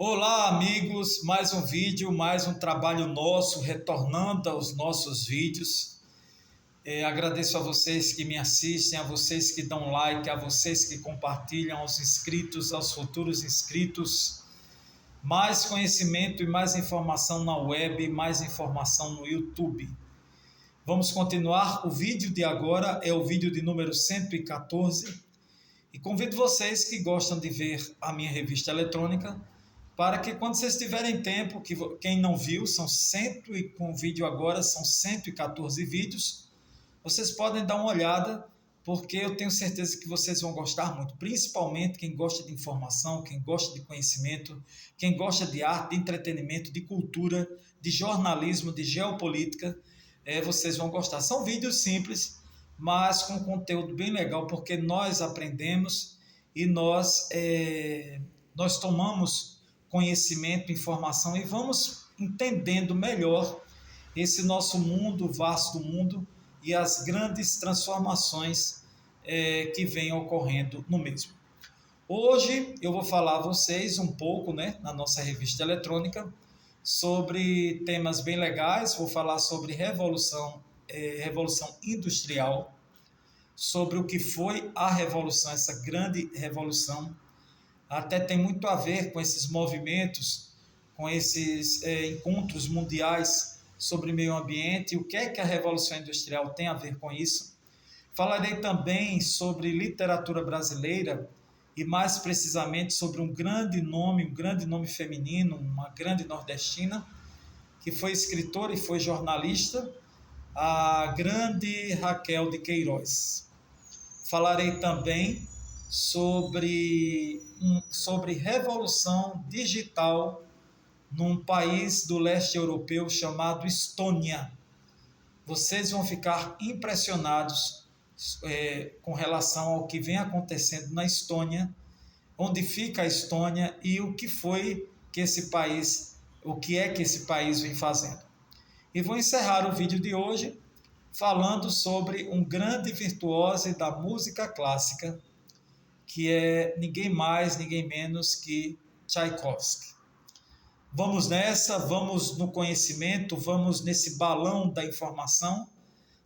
Olá, amigos, mais um vídeo, mais um trabalho nosso, retornando aos nossos vídeos. Agradeço a vocês que me assistem, a vocês que dão like, a vocês que compartilham, aos inscritos, aos futuros inscritos. Mais conhecimento e mais informação na web, mais informação no YouTube. Vamos continuar. O vídeo de agora é o vídeo de número 114 e convido vocês que gostam de ver a minha revista eletrônica para que quando vocês tiverem tempo, quem não viu, com o vídeo agora são 114 vídeos, vocês podem dar uma olhada, porque eu tenho certeza que vocês vão gostar muito, principalmente quem gosta de informação, quem gosta de conhecimento, quem gosta de arte, de entretenimento, de cultura, de jornalismo, de geopolítica, vocês vão gostar. São vídeos simples, mas com conteúdo bem legal, porque nós aprendemos e nós tomamos conhecimento, informação e vamos entendendo melhor esse nosso mundo, vasto mundo e as grandes transformações que vêm ocorrendo no mesmo. Hoje eu vou falar a vocês um pouco, na nossa revista eletrônica, sobre temas bem legais. Vou falar sobre revolução industrial, sobre o que foi a revolução, essa grande revolução. Até tem muito a ver com esses movimentos, com esses encontros mundiais sobre meio ambiente, o que é que a Revolução Industrial tem a ver com isso. Falarei também sobre literatura brasileira e mais precisamente sobre um grande nome feminino, uma grande nordestina, que foi escritora e foi jornalista, a grande Raquel de Queiroz. Falarei também sobre revolução digital num país do leste europeu chamado Estônia. Vocês vão ficar impressionados com relação ao que vem acontecendo na Estônia, onde fica a Estônia e o que é que esse país vem fazendo. E vou encerrar o vídeo de hoje falando sobre um grande virtuoso da música clássica, que é ninguém mais, ninguém menos que Tchaikovsky. Vamos nessa, vamos no conhecimento, vamos nesse balão da informação,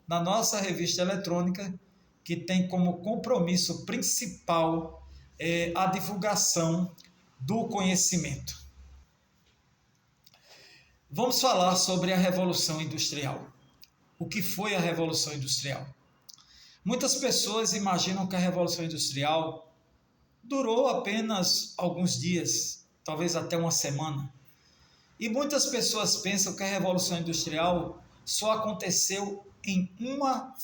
na nossa revista eletrônica, que tem como compromisso principal a divulgação do conhecimento. Vamos falar sobre a Revolução Industrial. O que foi a Revolução Industrial? Muitas pessoas imaginam que a Revolução Industrial durou apenas alguns dias, talvez até uma semana. E muitas pessoas pensam que a Revolução Industrial só aconteceu em uma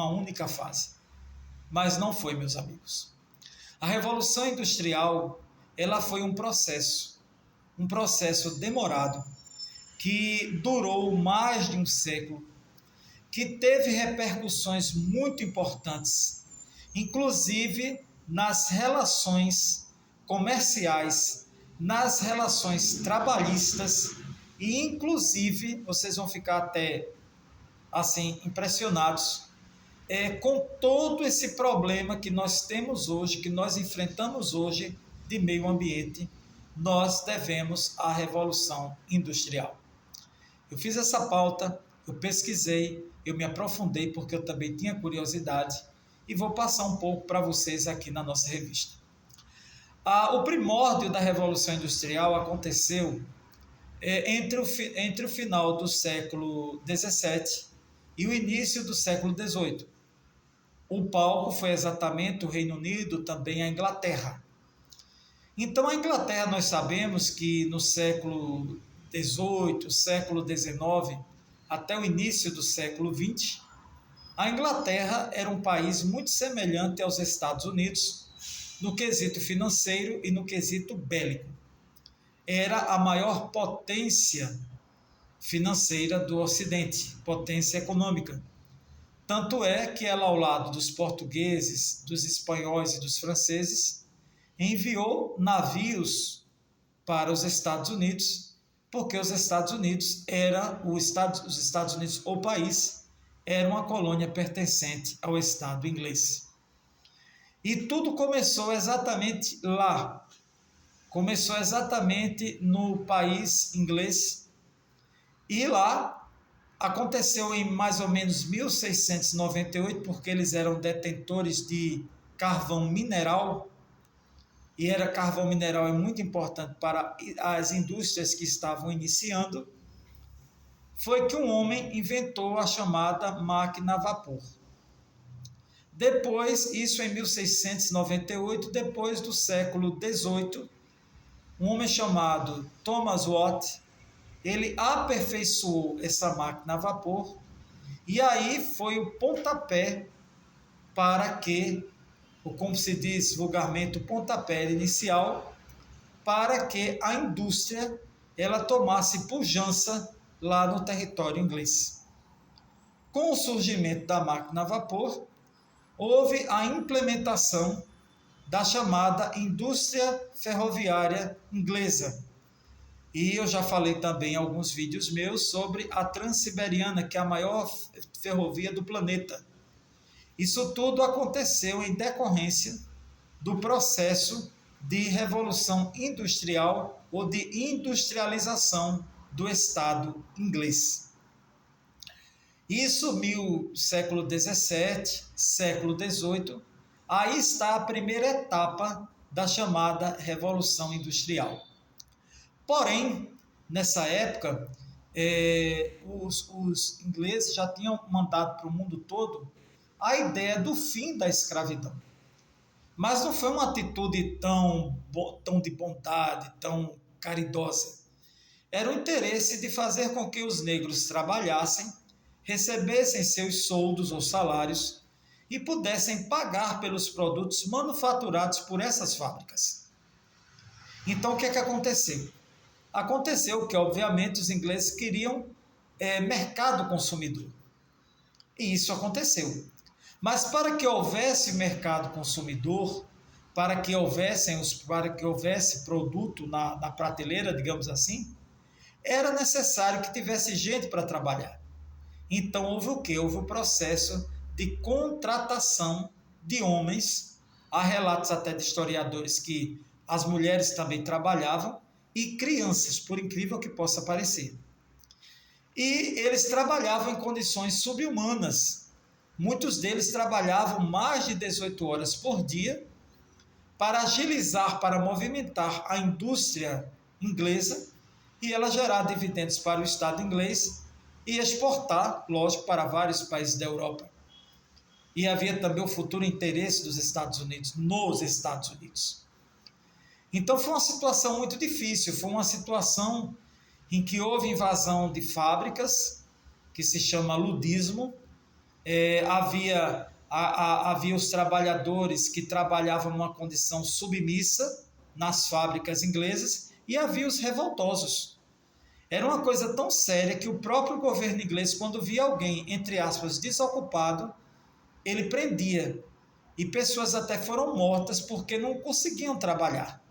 única fase. Mas não foi, meus amigos. A Revolução Industrial, ela foi um processo demorado, que durou mais de um século, que teve repercussões muito importantes, inclusive nas relações comerciais, nas relações trabalhistas e, inclusive, vocês vão ficar até assim impressionados com todo esse problema que nós temos hoje, que nós enfrentamos hoje de meio ambiente. Nós devemos à Revolução Industrial. Eu fiz essa pauta, eu pesquisei, eu me aprofundei porque eu também tinha curiosidade e vou passar um pouco para vocês aqui na nossa revista. O primórdio da Revolução Industrial aconteceu entre o final do século XVII e o início do século XVIII. O palco foi exatamente o Reino Unido, também a Inglaterra. Então, a Inglaterra, nós sabemos que no século XVIII, século XIX, até o início do século XX, a Inglaterra era um país muito semelhante aos Estados Unidos no quesito financeiro e no quesito bélico. Era a maior potência financeira do Ocidente, potência econômica. Tanto é que ela, ao lado dos portugueses, dos espanhóis e dos franceses, enviou navios para os Estados Unidos, porque os Estados Unidos, o país, era uma colônia pertencente ao Estado inglês. E tudo começou exatamente lá, começou exatamente no país inglês e lá aconteceu em mais ou menos 1698, porque eles eram detentores de carvão mineral, e carvão mineral é muito importante para as indústrias que estavam iniciando, foi que um homem inventou a chamada máquina a vapor. Depois, isso em 1698, depois do século XVIII, um homem chamado Thomas Watt, ele aperfeiçoou essa máquina a vapor, e aí foi o pontapé para que, como se diz vulgarmente, o pontapé inicial para que a indústria ela tomasse pujança lá no território inglês. Com o surgimento da máquina a vapor, houve a implementação da chamada indústria ferroviária inglesa. E eu já falei também em alguns vídeos meus sobre a Transiberiana, que é a maior ferrovia do planeta. Isso tudo aconteceu em decorrência do processo de revolução industrial ou de industrialização do Estado inglês. Isso século XVII, século XVIII, aí está a primeira etapa da chamada Revolução Industrial. Porém, nessa época, os ingleses já tinham mandado para o mundo todo a ideia do fim da escravidão. Mas não foi uma atitude tão de bondade, tão caridosa. Era o interesse de fazer com que os negros trabalhassem, recebessem seus soldos ou salários e pudessem pagar pelos produtos manufaturados por essas fábricas. Então, o que aconteceu? Aconteceu que, obviamente, os ingleses queriam mercado consumidor. E isso aconteceu. Mas para que houvesse mercado consumidor, para que houvesse produto na prateleira, digamos assim, era necessário que tivesse gente para trabalhar. Então houve o quê? Houve o processo de contratação de homens. Há relatos até de historiadores que as mulheres também trabalhavam e crianças, por incrível que possa parecer. E eles trabalhavam em condições subhumanas. Muitos deles trabalhavam mais de 18 horas por dia para agilizar, para movimentar a indústria inglesa e ela gerar dividendos para o Estado inglês e exportar, lógico, para vários países da Europa. E havia também o futuro interesse dos Estados Unidos, nos Estados Unidos. Então foi uma situação muito difícil, foi uma situação em que houve invasão de fábricas, que se chama ludismo. Havia os trabalhadores que trabalhavam numa condição submissa nas fábricas inglesas e havia os revoltosos. Era uma coisa tão séria que o próprio governo inglês, quando via alguém, entre aspas, desocupado, ele prendia. E pessoas até foram mortas porque não conseguiam trabalhar.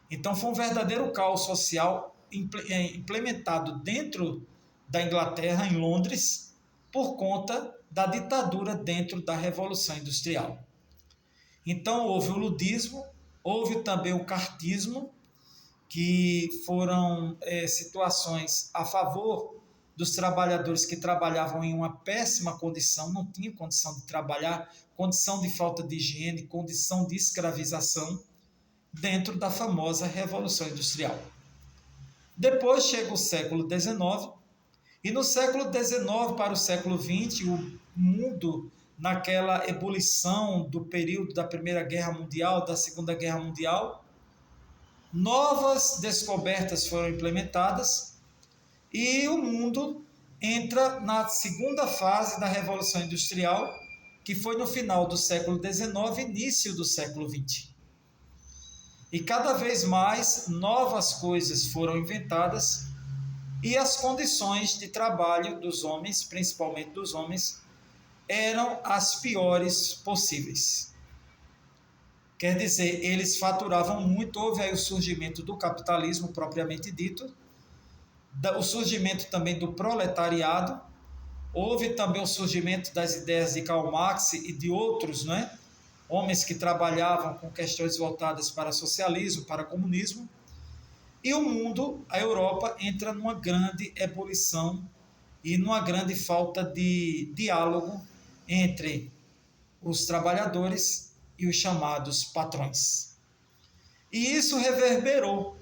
Então foi um verdadeiro caos social implementado dentro da Inglaterra, em Londres, por conta da ditadura dentro da Revolução Industrial. Então houve o ludismo, houve também o cartismo, que foram situações a favor dos trabalhadores que trabalhavam em uma péssima condição, não tinham condição de trabalhar, condição de falta de higiene, condição de escravização, dentro da famosa Revolução Industrial. Depois chega o século XIX, e no século XIX para o século XX, o mundo, naquela ebulição do período da Primeira Guerra Mundial, da Segunda Guerra Mundial, novas descobertas foram implementadas e o mundo entra na segunda fase da Revolução Industrial, que foi no final do século XIX, início do século XX. E cada vez mais novas coisas foram inventadas e as condições de trabalho dos homens, principalmente dos homens, eram as piores possíveis. Quer dizer, eles faturavam muito, houve aí o surgimento do capitalismo propriamente dito, o surgimento também do proletariado, houve também o surgimento das ideias de Karl Marx e de outros, né, homens que trabalhavam com questões voltadas para socialismo, para comunismo, e o mundo, a Europa, entra numa grande ebulição e numa grande falta de diálogo entre os trabalhadores e os chamados patrões. E isso reverberou,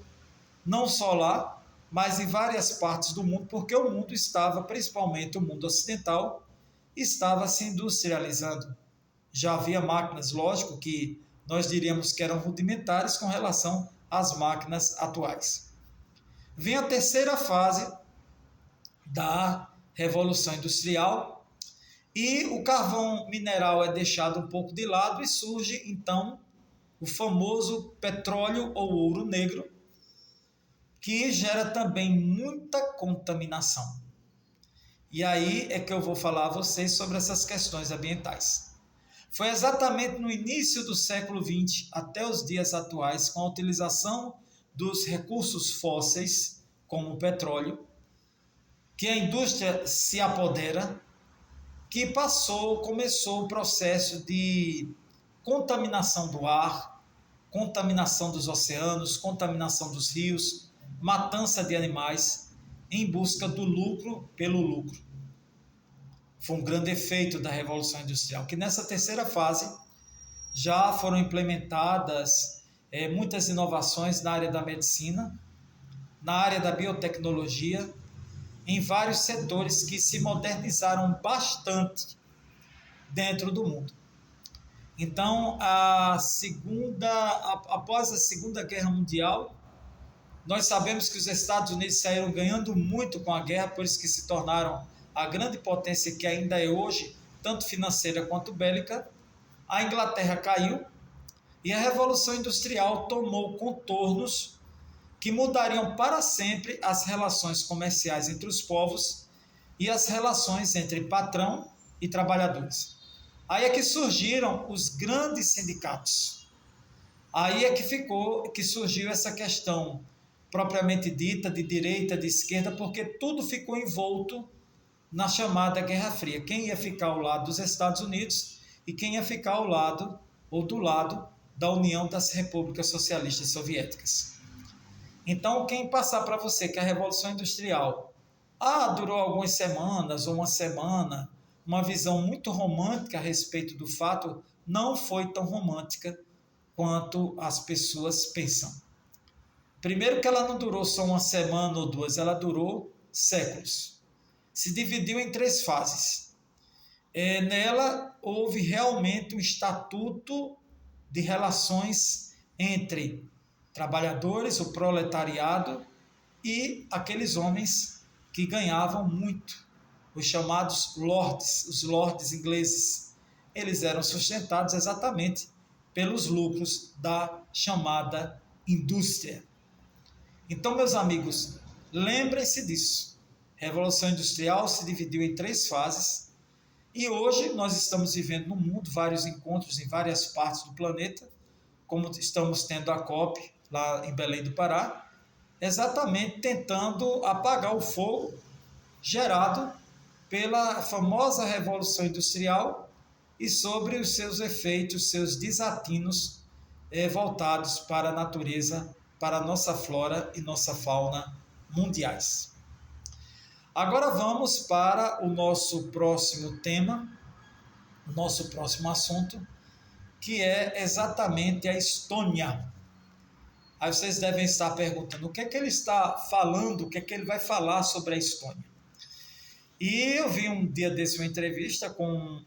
não só lá, mas em várias partes do mundo, porque o mundo estava, principalmente o mundo ocidental, estava se industrializando. Já havia máquinas, lógico que nós diríamos que eram rudimentares com relação às máquinas atuais. Vem a terceira fase da Revolução Industrial e o carvão mineral é deixado um pouco de lado e surge, então, o famoso petróleo ou ouro negro, que gera também muita contaminação. E aí é que eu vou falar a vocês sobre essas questões ambientais. Foi exatamente no início do século XX até os dias atuais, com a utilização dos recursos fósseis, como o petróleo, que a indústria se apodera, que começou o processo de contaminação do ar, contaminação dos oceanos, contaminação dos rios, matança de animais, em busca do lucro pelo lucro. Foi um grande efeito da Revolução Industrial, que nessa terceira fase já foram implementadas muitas inovações na área da medicina, na área da biotecnologia, em vários setores que se modernizaram bastante dentro do mundo. Então, após a Segunda Guerra Mundial, nós sabemos que os Estados Unidos saíram ganhando muito com a guerra, por isso que se tornaram a grande potência que ainda é hoje, tanto financeira quanto bélica. A Inglaterra caiu e a Revolução Industrial tomou contornos que mudariam para sempre as relações comerciais entre os povos e as relações entre patrão e trabalhadores. Aí é que surgiram os grandes sindicatos. Aí é que surgiu essa questão propriamente dita de direita, de esquerda, porque tudo ficou envolto na chamada Guerra Fria. Quem ia ficar ao lado dos Estados Unidos e quem ia ficar ao lado ou do lado da União das Repúblicas Socialistas Soviéticas. Então, quem passar para você que a Revolução Industrial durou algumas semanas ou uma semana, uma visão muito romântica a respeito do fato, não foi tão romântica quanto as pessoas pensam. Primeiro que ela não durou só uma semana ou duas, ela durou séculos. Se dividiu em 3 fases. Nela houve realmente um estatuto de relações entre trabalhadores, o proletariado e aqueles homens que ganhavam muito, os chamados lords, os lords ingleses. Eles eram sustentados exatamente pelos lucros da chamada indústria. Então, meus amigos, lembrem-se disso. A Revolução Industrial se dividiu em 3 fases e hoje nós estamos vivendo no mundo vários encontros em várias partes do planeta, como estamos tendo a COP lá em Belém do Pará, exatamente tentando apagar o fogo gerado pela famosa Revolução Industrial e sobre os seus efeitos, seus desatinos voltados para a natureza, para a nossa flora e nossa fauna mundiais. Agora vamos para o nosso próximo tema, o nosso próximo assunto, que é exatamente a Estônia. Aí vocês devem estar perguntando o que é que ele está falando, o que é que ele vai falar sobre a Estônia. E eu vi um dia desse uma entrevista com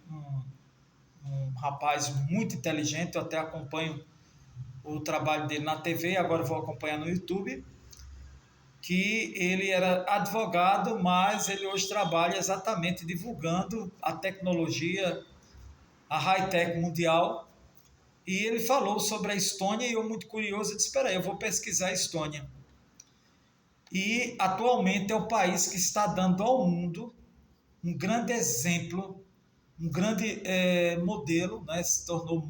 um rapaz muito inteligente, eu até acompanho o trabalho dele na TV, agora vou acompanhar no YouTube, que ele era advogado, mas ele hoje trabalha exatamente divulgando a tecnologia, a high-tech mundial, e ele falou sobre a Estônia e eu, muito curioso, disse, espera aí, eu vou pesquisar a Estônia. E atualmente é o país que está dando ao mundo um grande exemplo, um grande modelo, né? Se tornou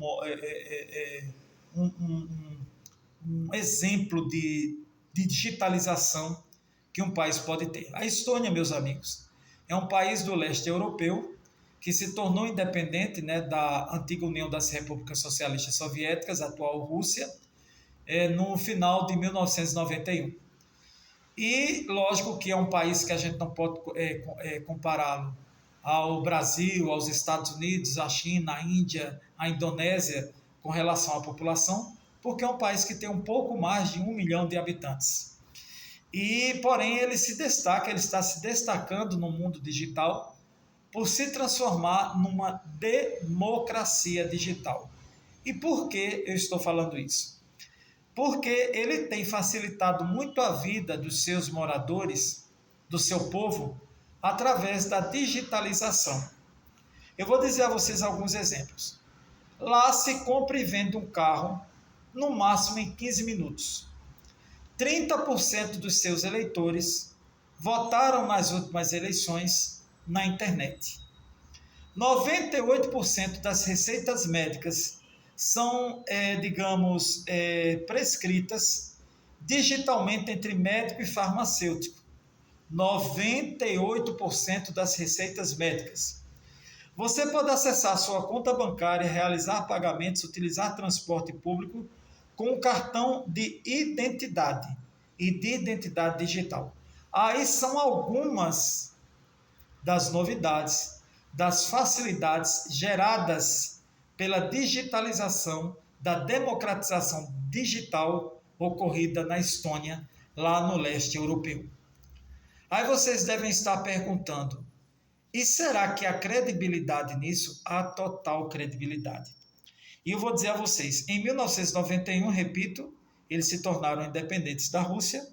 um exemplo de digitalização que um país pode ter. A Estônia, meus amigos, é um país do leste europeu que se tornou independente, né, da antiga União das Repúblicas Socialistas Soviéticas, atual Rússia, no final de 1991. E lógico que é um país que a gente não pode compará-lo ao Brasil, aos Estados Unidos, à China, à Índia, à Indonésia, com relação à população, porque é um país que tem um pouco mais de 1 milhão de habitantes. E, porém, ele está se destacando no mundo digital por se transformar numa democracia digital. E por que eu estou falando isso? Porque ele tem facilitado muito a vida dos seus moradores, do seu povo, através da digitalização. Eu vou dizer a vocês alguns exemplos. Lá se compra e vende um carro, no máximo em 15 minutos. 30% dos seus eleitores votaram nas últimas eleições na internet. 98% das receitas médicas são, prescritas digitalmente entre médico e farmacêutico. 98% das receitas médicas. Você pode acessar sua conta bancária, realizar pagamentos, utilizar transporte público com um cartão de identidade e de identidade digital. Aí são algumas das novidades, das facilidades geradas pela digitalização, da democratização digital ocorrida na Estônia, lá no leste europeu. Aí vocês devem estar perguntando, e será que há credibilidade nisso? Há total credibilidade. E eu vou dizer a vocês, em 1991, repito, eles se tornaram independentes da Rússia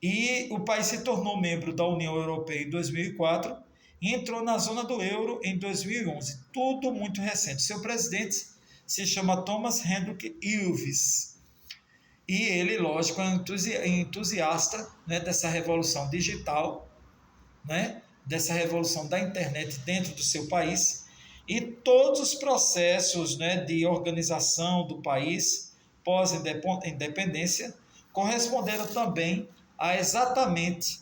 e o país se tornou membro da União Europeia em 2004 e entrou na zona do euro em 2011. Tudo muito recente. Seu presidente se chama Thomas Hendrik Ilves. E ele, lógico, é entusiasta, né, dessa revolução digital, né, dessa revolução da internet dentro do seu país, e todos os processos, né, de organização do país pós-independência corresponderam também a exatamente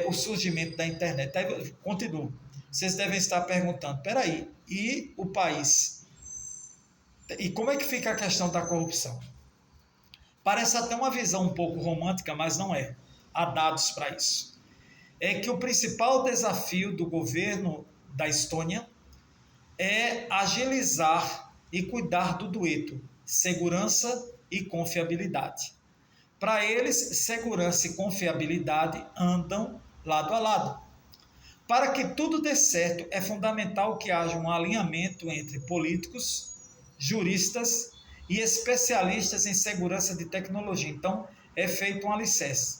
o surgimento da internet. Aí, continuo. Vocês devem estar perguntando, peraí, e o país? E como é que fica a questão da corrupção? Parece até uma visão um pouco romântica, mas não é. Há dados para isso. É que o principal desafio do governo da Estônia é agilizar e cuidar do dueto, segurança e confiabilidade. Para eles, segurança e confiabilidade andam lado a lado. Para que tudo dê certo, é fundamental que haja um alinhamento entre políticos, juristas e especialistas em segurança de tecnologia. Então, é feito um alicerce.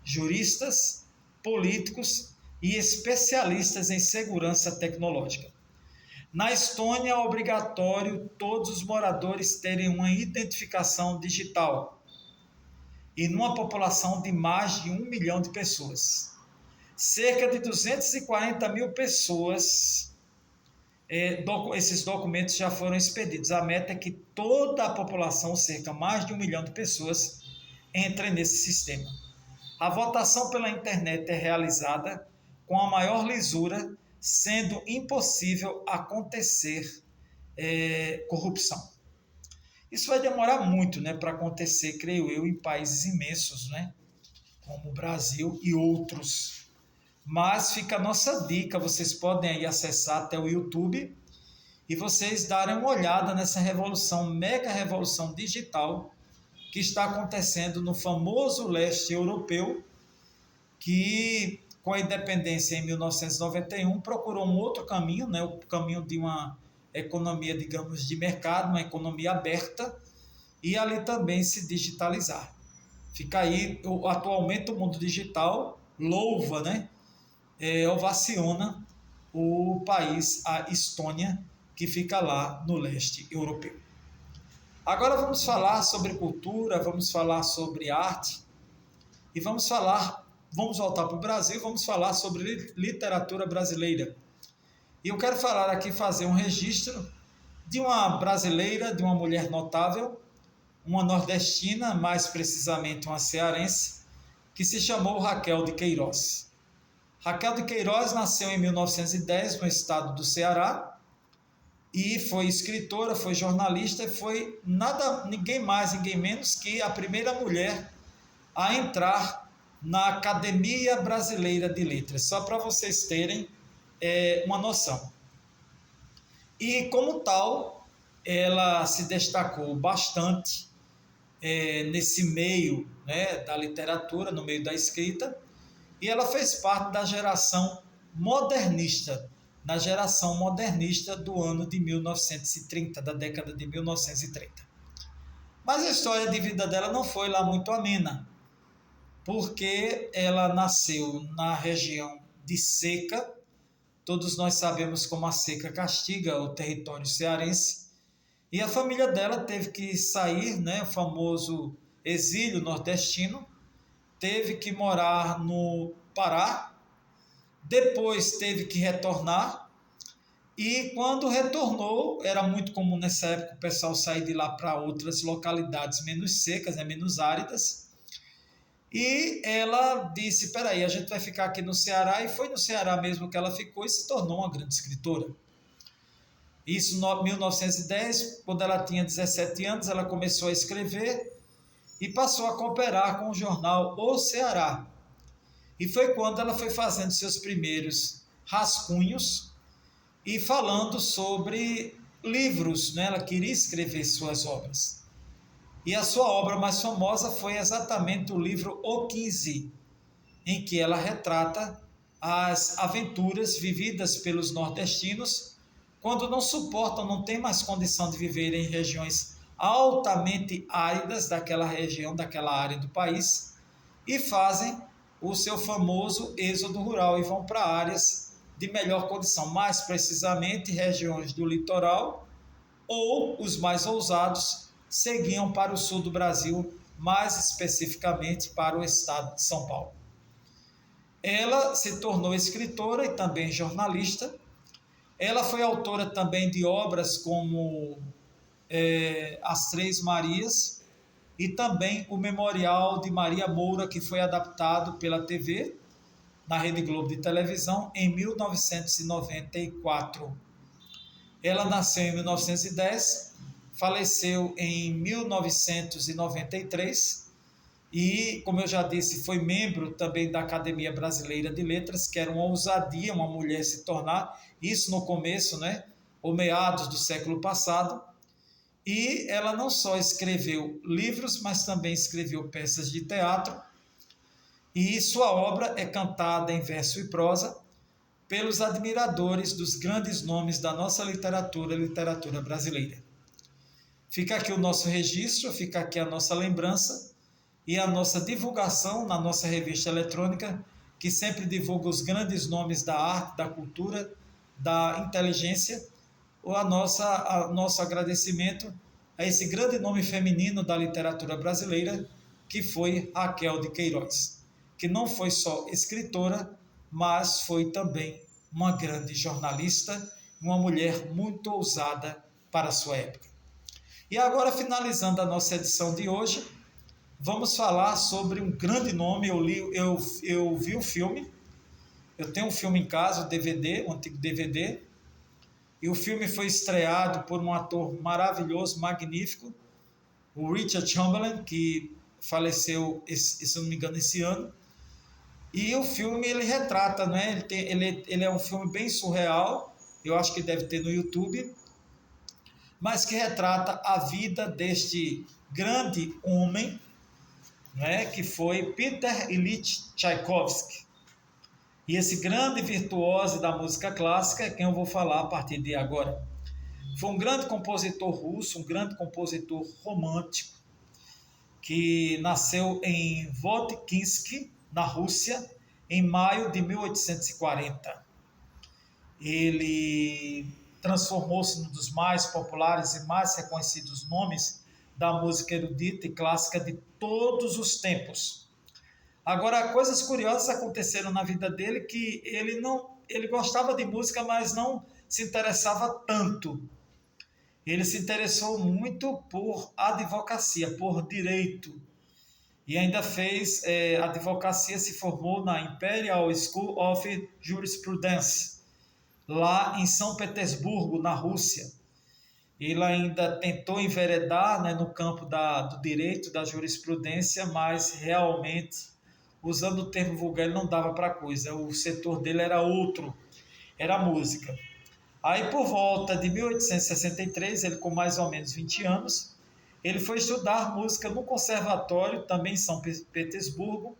Juristas, políticos e especialistas em segurança tecnológica. Na Estônia, é obrigatório todos os moradores terem uma identificação digital. E numa população de mais de 1 milhão de pessoas. Cerca de 240 mil pessoas, esses documentos já foram expedidos. A meta é que toda a população, cerca de mais de 1 milhão de pessoas, entre nesse sistema. A votação pela internet é realizada com a maior lisura, sendo impossível acontecer corrupção. Isso vai demorar muito, né, para acontecer, creio eu, em países imensos, né, como o Brasil e outros. Mas fica a nossa dica, vocês podem aí acessar até o YouTube e vocês darem uma olhada nessa revolução, mega revolução digital que está acontecendo no famoso leste europeu, que com a independência em 1991 procurou um outro caminho, né, o caminho de uma economia, digamos, de mercado, uma economia aberta, e ali também se digitalizar. Fica aí, atualmente o mundo digital louva, né, ovaciona o país, a Estônia, que fica lá no leste europeu. Agora vamos falar sobre cultura, vamos falar sobre arte, e vamos voltar para o Brasil, vamos falar sobre literatura brasileira. E eu quero falar aqui, fazer um registro de uma brasileira, de uma mulher notável, uma nordestina, mais precisamente uma cearense, que se chamou Raquel de Queiroz. Raquel de Queiroz nasceu em 1910 no estado do Ceará e foi escritora, foi jornalista e foi ninguém mais, ninguém menos que a primeira mulher a entrar na Academia Brasileira de Letras, só para vocês terem uma noção. E como tal, ela se destacou bastante nesse meio, né, da literatura, no meio da escrita, e ela fez parte da geração modernista, na geração modernista do ano de 1930, da década de 1930. Mas a história de vida dela não foi lá muito amena, porque ela nasceu na região de seca. Todos nós sabemos como a seca castiga o território cearense, e a família dela teve que sair, né, o famoso exílio nordestino, teve que morar no Pará, depois teve que retornar, e quando retornou, era muito comum nessa época o pessoal sair de lá para outras localidades menos secas, né, menos áridas, e ela disse, espera aí, a gente vai ficar aqui no Ceará, e foi no Ceará mesmo que ela ficou e se tornou uma grande escritora. Isso em 1910, quando ela tinha 17 anos, ela começou a escrever e passou a cooperar com o jornal O Ceará. E foi quando ela foi fazendo seus primeiros rascunhos e falando sobre livros, né? Ela queria escrever suas obras. E a sua obra mais famosa foi exatamente o livro O 15, em que ela retrata as aventuras vividas pelos nordestinos quando não suportam, não têm mais condição de viver em regiões altamente áridas daquela região, daquela área do país, e fazem o seu famoso êxodo rural e vão para áreas de melhor condição, mais precisamente regiões do litoral, ou os mais ousados seguiam para o sul do Brasil, mais especificamente para o estado de São Paulo. Ela se tornou escritora e também jornalista. Ela foi autora também de obras como As Três Marias e também o Memorial de Maria Moura, que foi adaptado pela TV, na Rede Globo de televisão, em 1994. Ela nasceu em 1910, faleceu em 1993 e, como eu já disse, foi membro também da Academia Brasileira de Letras, que era uma ousadia uma mulher se tornar, isso no começo, né, ou meados do século passado, e ela não só escreveu livros, mas também escreveu peças de teatro, e sua obra é cantada em verso e prosa pelos admiradores dos grandes nomes da nossa literatura brasileira. Fica aqui o nosso registro, fica aqui a nossa lembrança e a nossa divulgação na nossa revista eletrônica, que sempre divulga os grandes nomes da arte, da cultura, da inteligência, ou nosso agradecimento a esse grande nome feminino da literatura brasileira, que foi Raquel de Queiroz, que não foi só escritora, mas foi também uma grande jornalista, uma mulher muito ousada para a sua época. E agora, finalizando a nossa edição de hoje, vamos falar sobre um grande nome. Eu vi o filme, eu tenho um filme em casa, o DVD, um antigo DVD, e o filme foi estreado por um ator maravilhoso, magnífico, o Richard Chamberlain, que faleceu, se não me engano, esse ano. E o filme, ele retrata, né? Ele é um filme bem surreal, eu acho que deve ter no YouTube, mas que retrata a vida deste grande homem, né, que foi Peter Ilyich Tchaikovsky. E esse grande virtuoso da música clássica é quem eu vou falar a partir de agora. Foi um grande compositor russo, um grande compositor romântico, que nasceu em Votkivsk, na Rússia, em maio de 1840. Ele transformou-se num dos mais populares e mais reconhecidos nomes da música erudita e clássica de todos os tempos. Agora, coisas curiosas aconteceram na vida dele, que ele gostava de música, mas não se interessava tanto. Ele se interessou muito por advocacia, por direito. e ainda fez advocacia, se formou na Imperial School of Jurisprudence, lá em São Petersburgo, na Rússia. Ele ainda tentou enveredar, né, no campo do direito, da jurisprudência, mas realmente, usando o termo vulgar, ele não dava para coisa. O setor dele era outro, era a música. Aí, por volta de 1863, ele com mais ou menos 20 anos, ele foi estudar música no conservatório, também em São Petersburgo,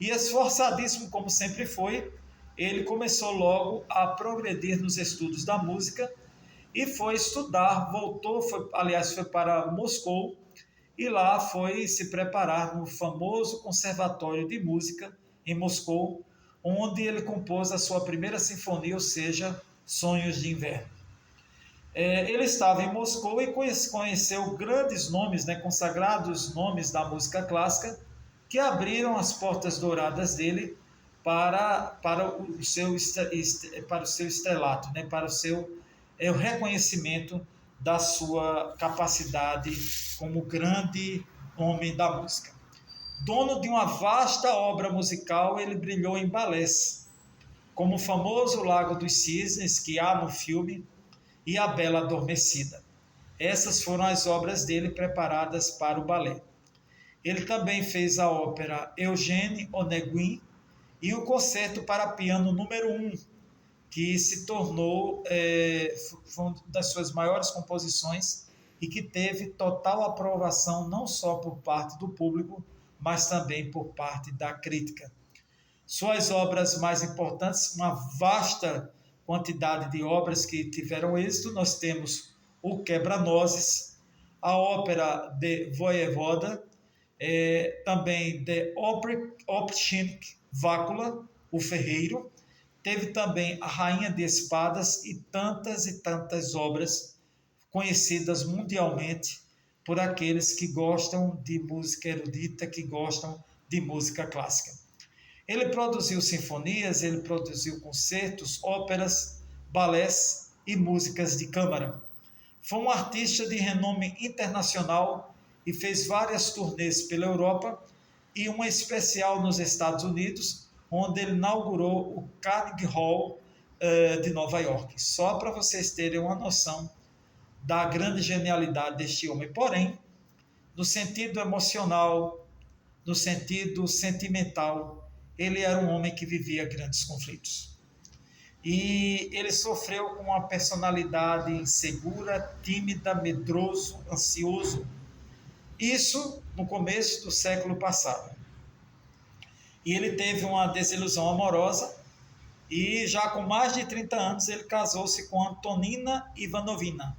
e esforçadíssimo como sempre foi, ele começou logo a progredir nos estudos da música e foi estudar, voltou, foi para Moscou, e lá foi se preparar no famoso Conservatório de Música em Moscou, onde ele compôs a sua primeira sinfonia, ou seja, Sonhos de Inverno. Ele estava em Moscou e conheceu grandes nomes, né, consagrados nomes da música clássica, que abriram as portas douradas dele para o seu estrelato, né, para o reconhecimento da sua capacidade como grande homem da música. Dono de uma vasta obra musical, ele brilhou em balés, como o famoso Lago dos Cisnes, que há no filme, e A Bela Adormecida. Essas foram as obras dele preparadas para o balé. Ele também fez a ópera Eugène Onegin e o Concerto para Piano número 1, que se tornou foi uma das suas maiores composições e que teve total aprovação não só por parte do público, mas também por parte da crítica. Suas obras mais importantes, uma vasta quantidade de obras que tiveram êxito, nós temos o Quebra-Nozes, a ópera de Voyevoda, também de Opchinnik Vácula, o Ferreiro, teve também a Rainha de Espadas e tantas obras conhecidas mundialmente por aqueles que gostam de música erudita, que gostam de música clássica. Ele produziu sinfonias, ele produziu concertos, óperas, balés e músicas de câmara. Foi um artista de renome internacional e fez várias turnês pela Europa e uma especial nos Estados Unidos, onde ele inaugurou o Carnegie Hall de Nova York. Só para vocês terem uma noção da grande genialidade deste homem. Porém, no sentido emocional, no sentido sentimental, ele era um homem que vivia grandes conflitos. E ele sofreu com uma personalidade insegura, tímida, medroso, ansioso. Isso no começo do século passado. E ele teve uma desilusão amorosa e já com mais de 30 anos ele casou-se com Antonina Ivanovna,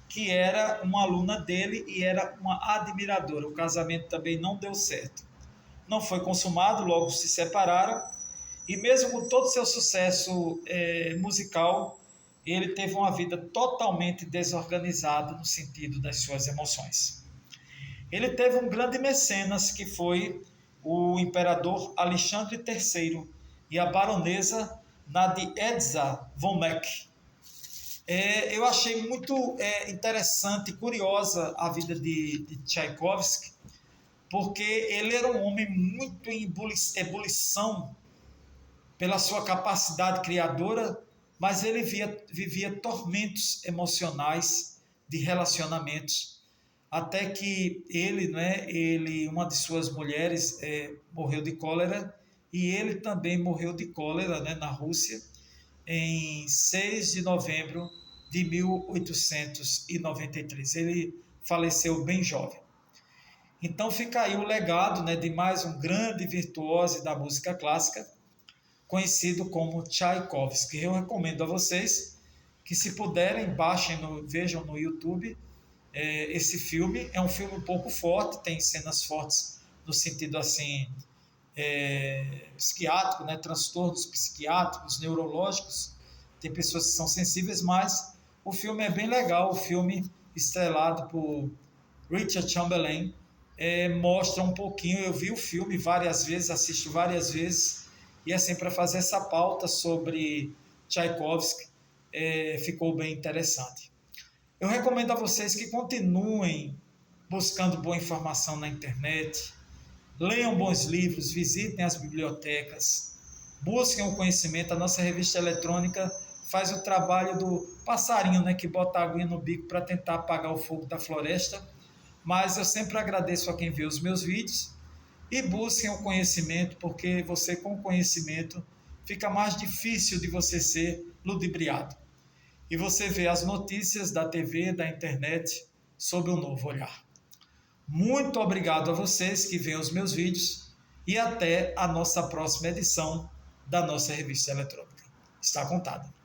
que era uma aluna dele e era uma admiradora. O casamento também não deu certo. Não foi consumado, logo se separaram, e mesmo com todo o seu sucesso musical, ele teve uma vida totalmente desorganizada no sentido das suas emoções. Ele teve um grande mecenas, que foi o imperador Alexandre III e a baronesa Nadezhda von Meck. Eu achei muito interessante e curiosa a vida de Tchaikovsky, porque ele era um homem muito em ebulição pela sua capacidade criadora, mas ele vivia tormentos emocionais de relacionamentos, até que uma de suas mulheres morreu de cólera, e ele também morreu de cólera, né, na Rússia, em 6 de novembro de 1893. Ele faleceu bem jovem. Então fica aí o legado, né, de mais um grande virtuoso da música clássica, conhecido como Tchaikovsky. Eu recomendo a vocês que, se puderem, vejam no YouTube esse filme. É um filme um pouco forte, tem cenas fortes no sentido assim psiquiátrico, né, transtornos psiquiátricos, neurológicos. Tem pessoas que são sensíveis, mas o filme é bem legal. O filme, estrelado por Richard Chamberlain, mostra um pouquinho. Eu vi o filme várias vezes, assisto várias vezes, e assim, para fazer essa pauta sobre Tchaikovsky, ficou bem interessante. Eu recomendo a vocês que continuem buscando boa informação na internet, Leiam bons livros, visitem as bibliotecas, busquem o conhecimento. A nossa revista eletrônica faz o trabalho do passarinho, né, que bota a aguinha no bico para tentar apagar o fogo da floresta. Mas eu sempre agradeço a quem vê os meus vídeos e busquem o conhecimento, porque você com o conhecimento fica mais difícil de você ser ludibriado. E você vê as notícias da TV, da internet, sob um novo olhar. Muito obrigado a vocês que veem os meus vídeos e até a nossa próxima edição da nossa revista eletrônica. Está contado.